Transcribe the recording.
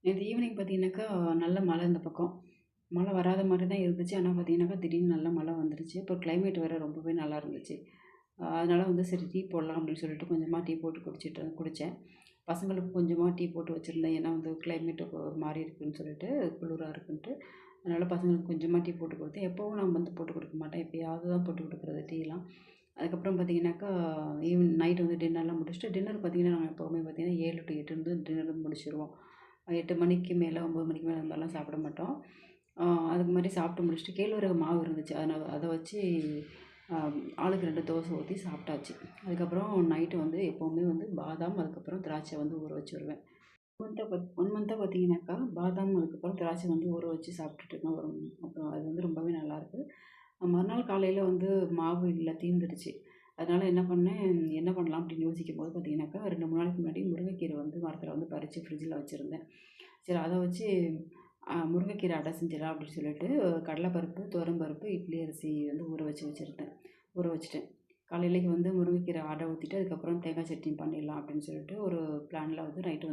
நேத்து ஈவினிங் பார்த்தீங்கன்னாக்கா, நல்ல மழை இந்த பக்கம். மழை வராத மாரி தான் இருந்துச்சு. ஆனா பார்த்தீங்கன்னாக்கா, திடீர்னு நல்ல மழை வந்துருச்சு. இப்போ கிளைமேட் வேற ரொம்பவே நல்லா இருந்துச்சு. அதனால வந்து சரி டீ போடலாம் அப்படின்னு சொல்லிட்டு கொஞ்சமா டீ போட்டு குடிச்சேன். பசங்களுக்கு கொஞ்சமா டீ போட்டு வச்சுருந்தேன். ஏன்னா வந்து கிளைமேட் ஒரு மாரி இருக்குன்னு சொல்லிட்டு, குளிரா இருக்குன்ட்டு. அதனால பசங்களுக்கு கொஞ்சமா டீ போட்டு குடுத்தேன். எப்பவும் நான் வந்து போட்டு குடுக்க மாட்டேன். எப்பயாவது தான் போட்டு குடுக்குறது டீலாம். அதுக்கப்புறம் பார்த்தீங்கன்னாக்கா, நைட் வந்து டின்னர்லாம் முடிச்சுட்டு, டின்னர் பார்த்தீங்கன்னா, நாங்க எப்பவுமே பார்த்தீங்கன்னா 7 டூ 8 வந்து டின்னர் வந்து முடிச்சுருவோம். 8 மணிக்கு மேல 9 மணிக்கு மேல அந்த மாரிலாம் சாப்பிட மாட்டோம். அ அதுக்கு முன்னாடி சாப்பிட்டு முடிச்சுட்டு கேழ்வரகு மாவு இருந்துச்சு. அத வச்சு அ ஆளுக்கு 2 தோசை ஊத்தி சாப்பிட்டாச்சு. அதுக்கப்புறம் நைட்டு வந்து எப்பவுமே வந்து பாதாம், அதுக்கப்புறம் திராட்சை வந்து ஊற வச்சுருவேன். 1 மந்த்தா பார்த்தீங்கன்னாக்கா, பாதாம் அதுக்கப்புறம் திராட்சை வந்து ஊற வச்சு சாப்பிட்டுட்டு இருக்கேன். அப்புறம் அது வந்து ரொம்பவே நல்லாயிருக்கு. மறுநாள் காலையில வந்து மாவு இல்ல தீர்ந்துடுச்சு. அதனால என்ன பண்ணேன், என்ன பண்ணலாம் அப்படின்னு யோசிக்கும்போது பார்த்தீங்கன்னாக்கா, 2, 3 நாளைக்கு முன்னாடி முருங்கைக்கீரை வந்து மரத்தில வந்து பறிச்சு ஃப்ரிட்ஜில வச்சிருந்தேன். சரி அத வச்சு முருங்கைக்கீரை அடை செஞ்சிடலாம் அப்படின்னு சொல்லிட்டு கடலைப்பருப்பு, துவரம்பருப்பு, இட்லி அரிசி வந்து ஊற வச்சுட்டேன். காலையிலேக்கு வந்து முருங்கைக்கீரை அடை ஊத்திட்டு, அதுக்கப்புறம் தேங்காய் சட்னி பண்ணிடலாம் அப்படின்னு சொல்லிட்டு ஒரு பிளான்ல வந்து நைட்டு